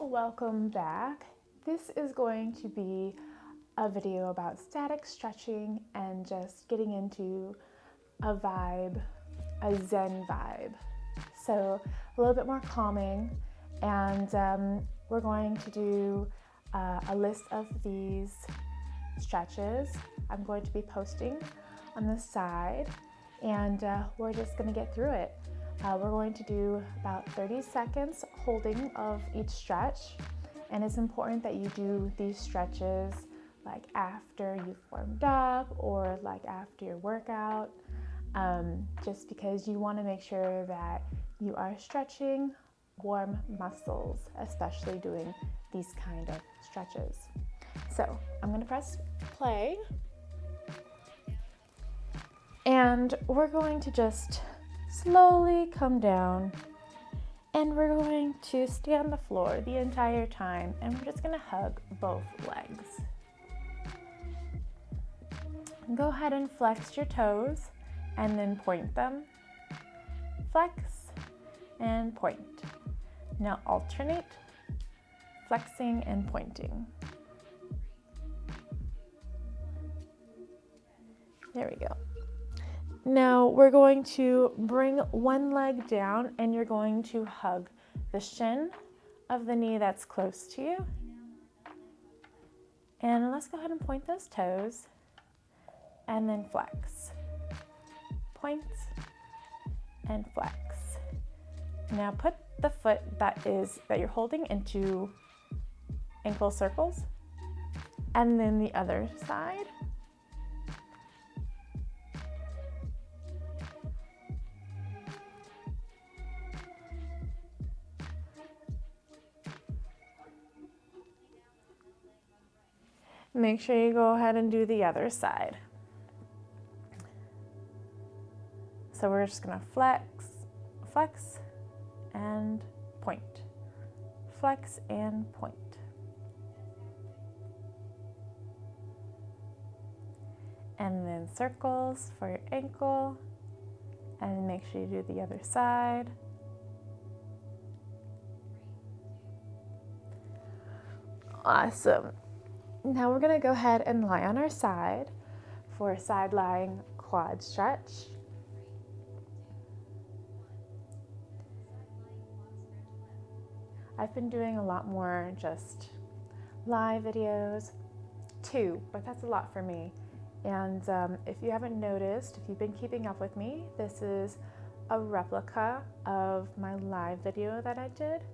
Welcome back. This is going to be a video about static stretching and just getting into a vibe, a Zen vibe. So a little bit more calming, and we're going to do a list of these stretches I'm going to be posting on the side, and we're just going to get through it. We're going to do about 30 seconds holding of each stretch, and it's important that you do these stretches like after you've warmed up or like after your workout, just because you want to make sure that you are stretching warm muscles, especially doing these kind of stretches. So I'm going to press play, and we're going to just slowly come down, and we're going to stay on the floor the entire time, and we're just going to hug both legs. Go ahead and flex your toes and then point them. Flex and point. Now alternate flexing and pointing. There we go. Now we're going to bring one leg down, and you're going to hug the shin of the knee that's close to you. And let's go ahead and point those toes and then flex. Point and flex. Now put the foot that you're holding into ankle circles, and then the other side. Make sure you go ahead and do the other side. So we're just gonna flex, flex, and point. Flex and point. And then circles for your ankle, and make sure you do the other side. Awesome. Now we're going to go ahead and lie on our side for a side lying quad stretch. I've been doing a lot more just live videos too, but that's a lot for me. And if you haven't noticed, if you've been keeping up with me, this is a replica of my live video that I did.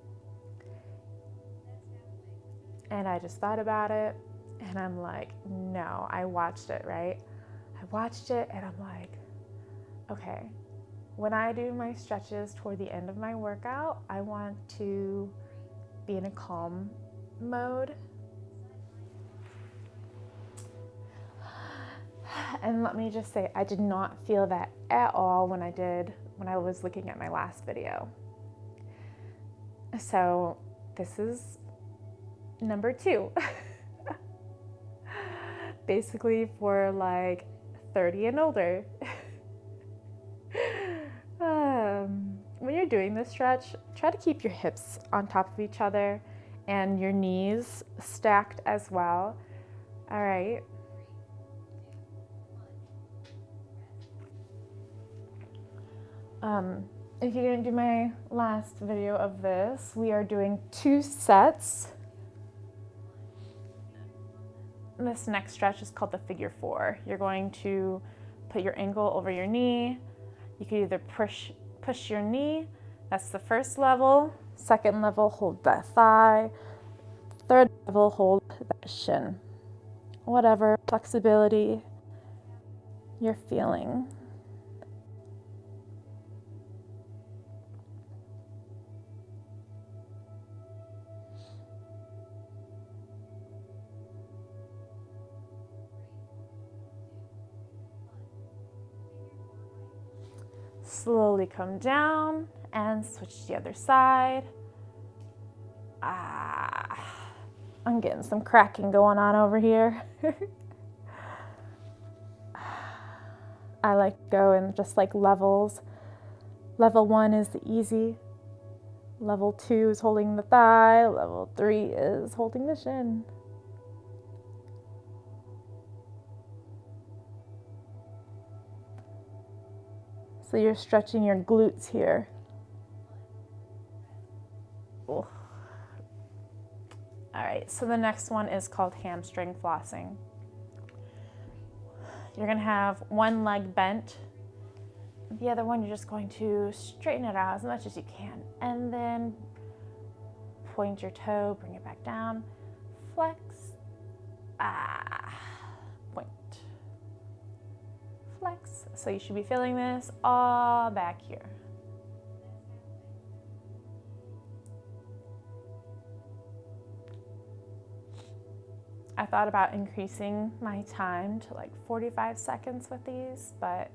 And I just thought about it. And I'm like, no, I watched it, right? I watched it and I'm like, okay, when I do my stretches toward the end of my workout, I want to be in a calm mode. And let me just say, I did not feel that at all when I was looking at my last video. So this is number 2. Basically for like 30 and older. When you're doing this stretch, try to keep your hips on top of each other and your knees stacked as well. All right. If you didn't do my last video of this, we are doing 2 sets. This next stretch is called the figure 4. You're going to put your ankle over your knee. You can either push your knee, that's the first level. Second level, hold that thigh. Third level, hold that shin. Whatever flexibility you're feeling. Slowly come down and switch to the other side. I'm getting some cracking going on over here. I like to go in just like levels. Level 1 is the easy. Level 2 is holding the thigh. Level 3 is holding the shin. So you're stretching your glutes here. Ooh. All right, so the next one is called hamstring flossing. You're gonna have one leg bent. The other one, you're just going to straighten it out as much as you can. And then point your toe, bring it back down, flex, point, flex. So you should be feeling this all back here. I thought about increasing my time to like 45 seconds with these, but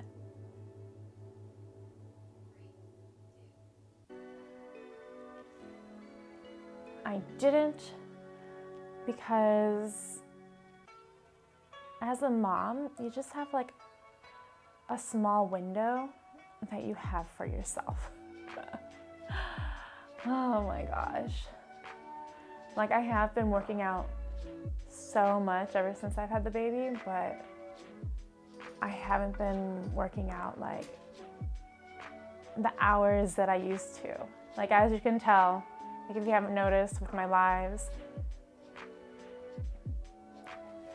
I didn't, because as a mom, you just have like a small window that you have for yourself. Oh my gosh. Like, I have been working out so much ever since I've had the baby, but I haven't been working out like the hours that I used to. Like, as you can tell, like if you haven't noticed with my lives,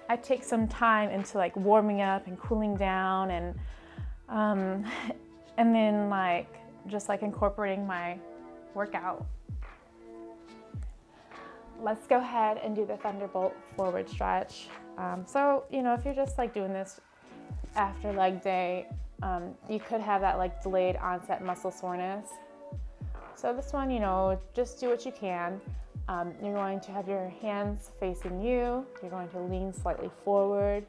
I take some time into like warming up and cooling down, and then like just like incorporating my workout. Let's go ahead and do the Thunderbolt forward stretch. So, you know, if you're just like doing this after leg day, you could have that like delayed onset muscle soreness. So this one, you know, just do what you can. You're going to have your hands facing you. You're going to lean slightly forward.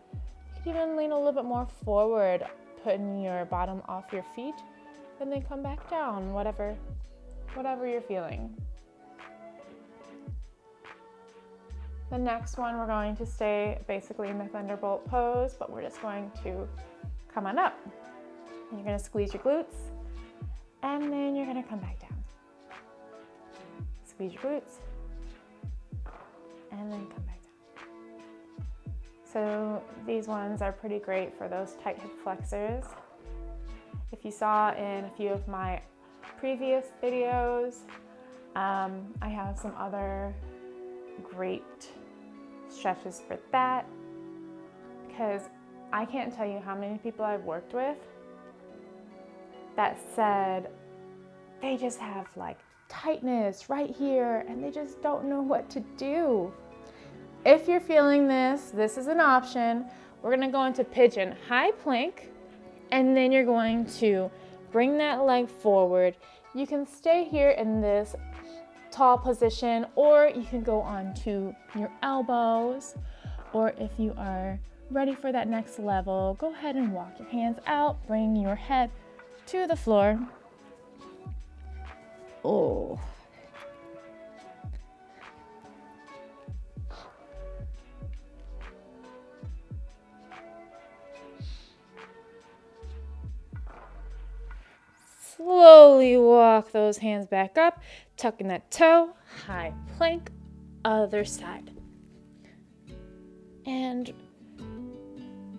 You could even lean a little bit more forward, putting your bottom off your feet, and then come back down, whatever you're feeling. The next one, we're going to stay basically in the Thunderbolt pose, but we're just going to come on up. You're going to squeeze your glutes, and then you're going to come back down. Squeeze your glutes, and then come back down. So these ones are pretty great for those tight hip flexors. If you saw in a few of my previous videos, I have some other great stretches for that, because I can't tell you how many people I've worked with that said they just have like tightness right here and they just don't know what to do. If you're feeling this, this is an option. We're gonna go into pigeon high plank, and then you're going to bring that leg forward. You can stay here in this tall position, or you can go on to your elbows, or if you are ready for that next level, go ahead and walk your hands out, bring your head to the floor. Oh. Slowly walk those hands back up, tucking that toe, high plank, other side. And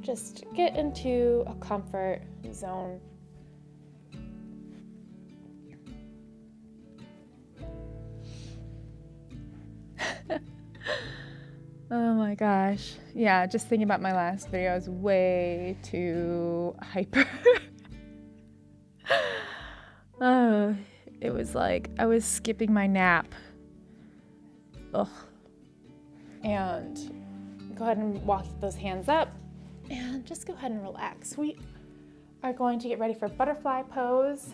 just get into a comfort zone. Oh my gosh. Yeah, just thinking about my last video, I was way too hyper. Oh, it was like I was skipping my nap. Ugh. And go ahead and walk those hands up and just go ahead and relax. We are going to get ready for butterfly pose.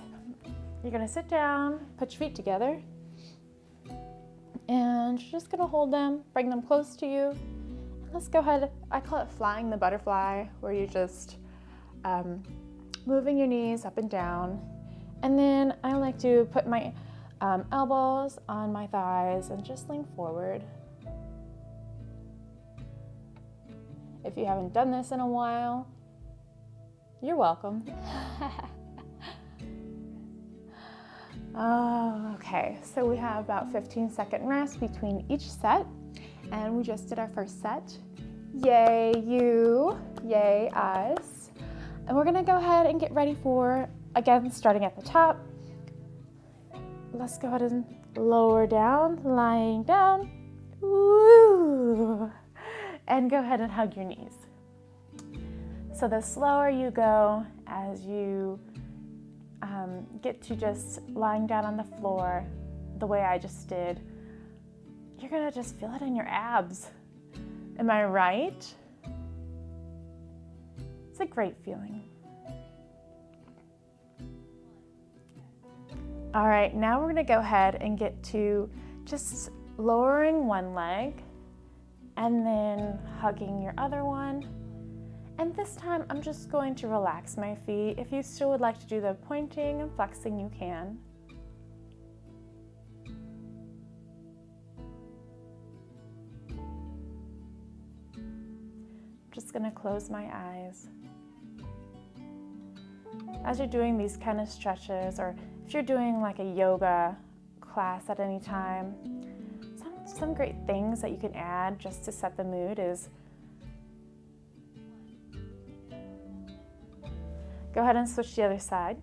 You're gonna sit down, put your feet together, and you're just gonna hold them, bring them close to you. And let's go ahead, I call it flying the butterfly, where you're just moving your knees up and down. And then I like to put my elbows on my thighs and just lean forward. If you haven't done this in a while, you're welcome. Oh, okay, so we have about 15-second rest between each set, and we just did our first set. Yay you, yay us. And we're gonna go ahead and get ready for, again, starting at the top. Let's go ahead and lower down, lying down. Woo! And go ahead and hug your knees. So the slower you go as you get to just lying down on the floor, the way I just did, you're gonna just feel it in your abs. Am I right? It's a great feeling. All right, now we're gonna go ahead and get to just lowering one leg and then hugging your other one. And this time I'm just going to relax my feet. If you still would like to do the pointing and flexing, you can. I'm just gonna close my eyes. As you're doing these kind of stretches, or if you're doing like a yoga class at any time, some great things that you can add just to set the mood is go ahead and switch to the other side.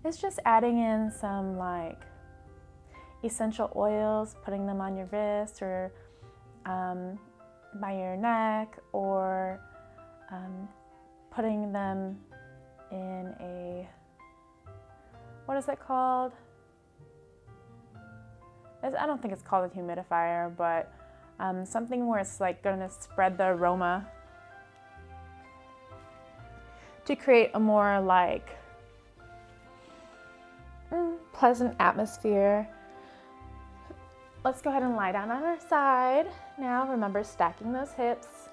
It's just adding in some like essential oils, putting them on your wrist or by your neck, or putting them in a, what is it called? I don't think it's called a humidifier, but something where it's like gonna spread the aroma to create a more like pleasant atmosphere. Let's go ahead and lie down on our side. Now remember stacking those hips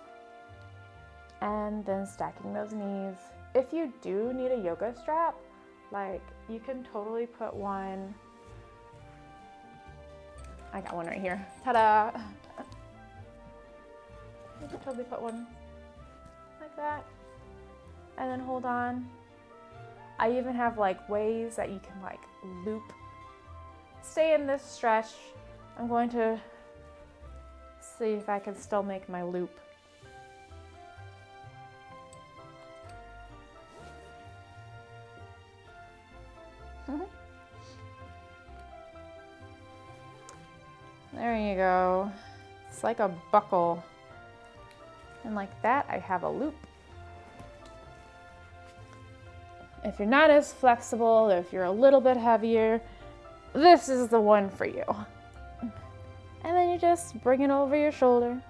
and then stacking those knees. If you do need a yoga strap, like you can totally put one. I got one right here. Ta-da! You can totally put one like that and then hold on. I even have like ways that you can like loop. Stay in this stretch. I'm going to see if I can still make my loop. There you go. It's like a buckle. And like that, I have a loop. If you're not as flexible, if you're a little bit heavier, this is the one for you. And then you just bring it over your shoulder,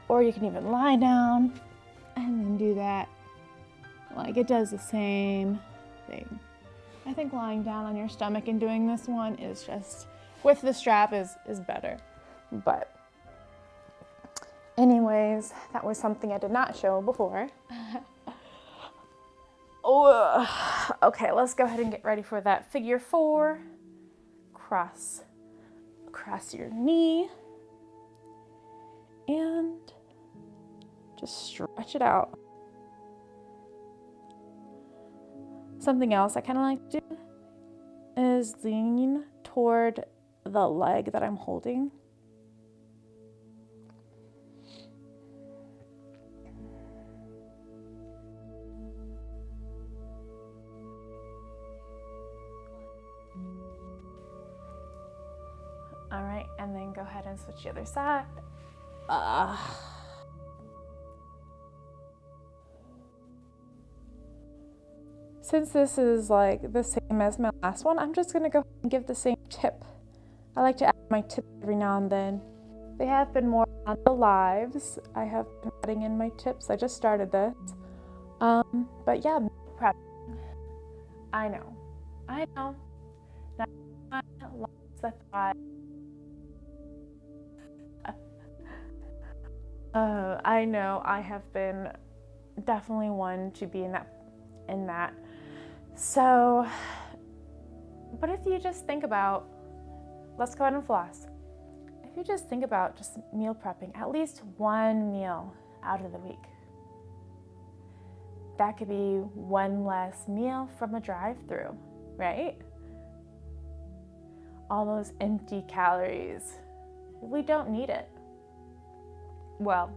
or you can even lie down and then do that. Like it does the same thing. I think lying down on your stomach and doing this one is just, with the strap is better. But anyways, that was something I did not show before. Oh, okay, let's go ahead and get ready for that figure 4. Cross your knee and just stretch it out. Something else I kind of like to do is lean toward the leg that I'm holding. All right, and then go ahead and switch the other side. Since this is like the same as my last one, I'm just gonna go ahead and give the same tip. I like to add my tip every now and then. They have been more on the lives. I have been adding in my tips. I just started this. But yeah, prep. I know. Not lots of thought. I know I have been definitely one to be in that. So, but if you just think about, let's go ahead and floss. If you just think about just meal prepping, at least one meal out of the week. That could be one less meal from a drive-through, right? all those empty calories. We don't need it. Well,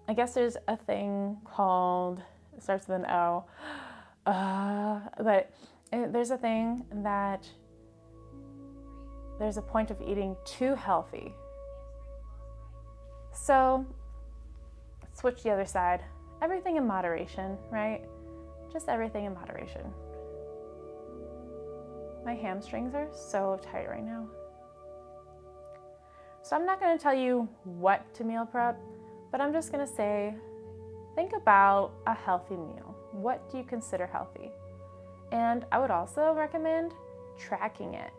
I guess there's a thing called, it starts with an O, but there's a thing that there's a point of eating too healthy. So switch the other side. Everything in moderation, right? Just everything in moderation. My hamstrings are so tight right now. So I'm not going to tell you what to meal prep, but I'm just going to say, think about a healthy meal. What do you consider healthy? And I would also recommend tracking it,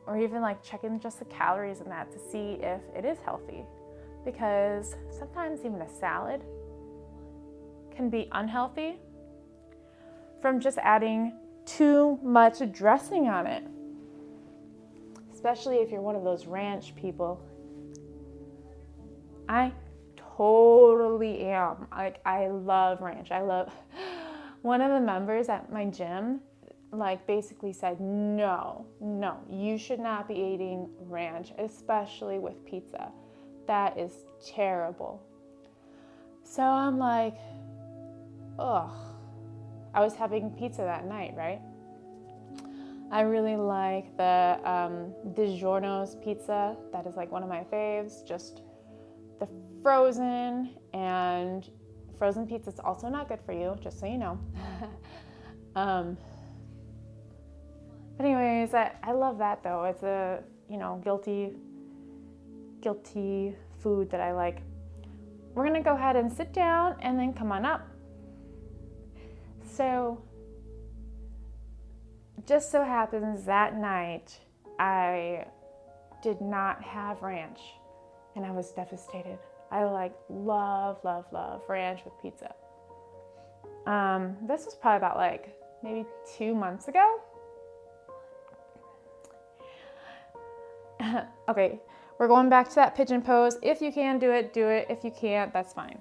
or even like checking just the calories in that to see if it is healthy. Because sometimes even a salad can be unhealthy from just adding too much dressing on it. Especially if you're one of those ranch people. I totally am. Like, I love ranch. One of the members at my gym basically said, no, you should not be eating ranch, especially with pizza. That is terrible. So I'm like, ugh. I was having pizza that night, right? I really like the DiGiorno's pizza. That is like one of my faves. Just the frozen, and frozen pizza is also not good for you, just so you know. But anyways, I love that though. It's a, guilty food that I like. We're gonna go ahead and sit down and then come on up. So, just so happens that night I did not have ranch, and I was devastated. I love ranch with pizza. This was probably about maybe 2 months ago. Okay, we're going back to that pigeon pose. If you can do it, do it. If you can't, that's fine.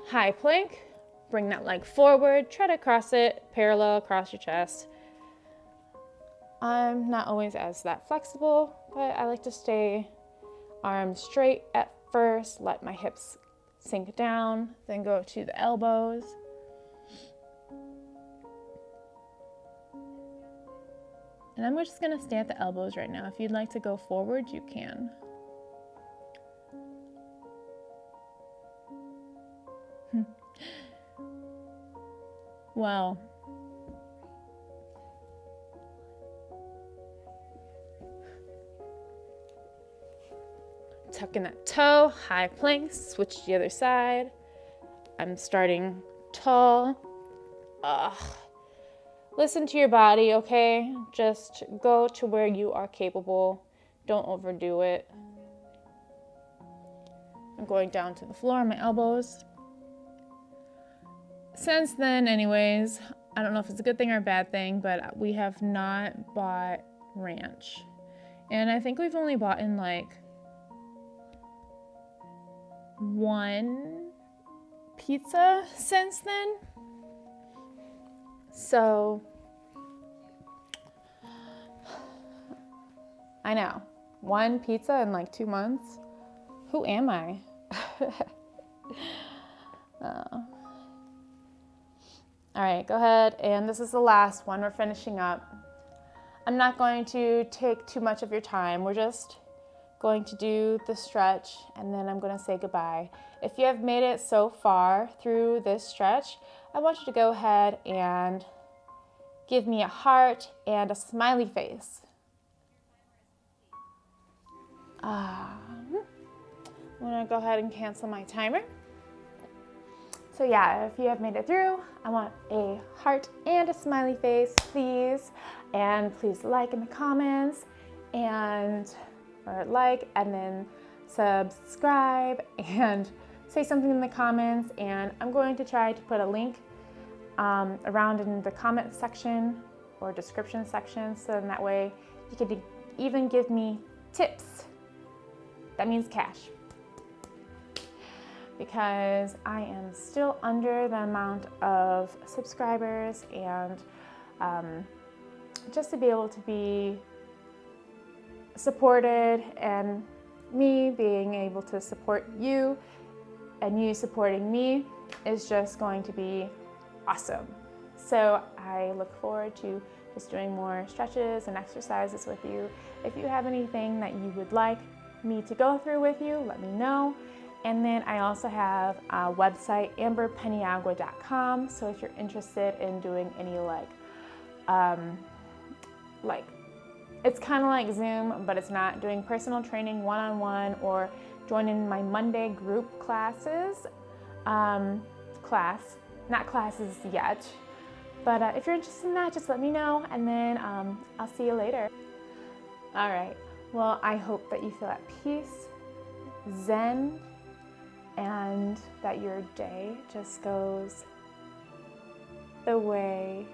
High plank, bring that leg forward, try to cross it parallel across your chest. I'm not always as that flexible, but I like to stay arms straight at first, let my hips sink down, then go to the elbows. And I'm just gonna stay at the elbows right now. If you'd like to go forward, you can. Well, tuck in that toe, high plank, switch to the other side. I'm starting tall. Listen to your body, okay? Just go to where you are capable. Don't overdo it. I'm going down to the floor on my elbows. Since then, anyways, I don't know if it's a good thing or a bad thing, but we have not bought ranch. And I think we've only bought in one pizza since then. So, I know, one pizza in 2 months? Who am I? All right, go ahead, and this is the last one. We're finishing up. I'm not going to take too much of your time. We're just going to do the stretch, and then I'm going to say goodbye. If you have made it so far through this stretch, I want you to go ahead and give me a heart and a smiley face. I'm going to go ahead and cancel my timer. So yeah, if you have made it through, I want a heart and a smiley face, please. And please like in the comments, and then subscribe and say something in the comments. And I'm going to try to put a link around in the comment section or description section, so in that way you could even give me tips. That means cash, because I am still under the amount of subscribers and just to be able to be supported, and me being able to support you and you supporting me is just going to be awesome. So I look forward to just doing more stretches and exercises with you. If you have anything that you would like me to go through with you, let me know. And then I also have a website, amberpeniagua.com. So if you're interested in doing any it's kind of like Zoom, but it's not, doing personal training one-on-one, or joining my Monday group classes, not classes yet, but if you're interested in that, just let me know, and then I'll see you later. All right, well, I hope that you feel at peace, zen, and that your day just goes the way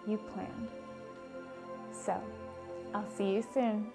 you planned. So, I'll see you soon.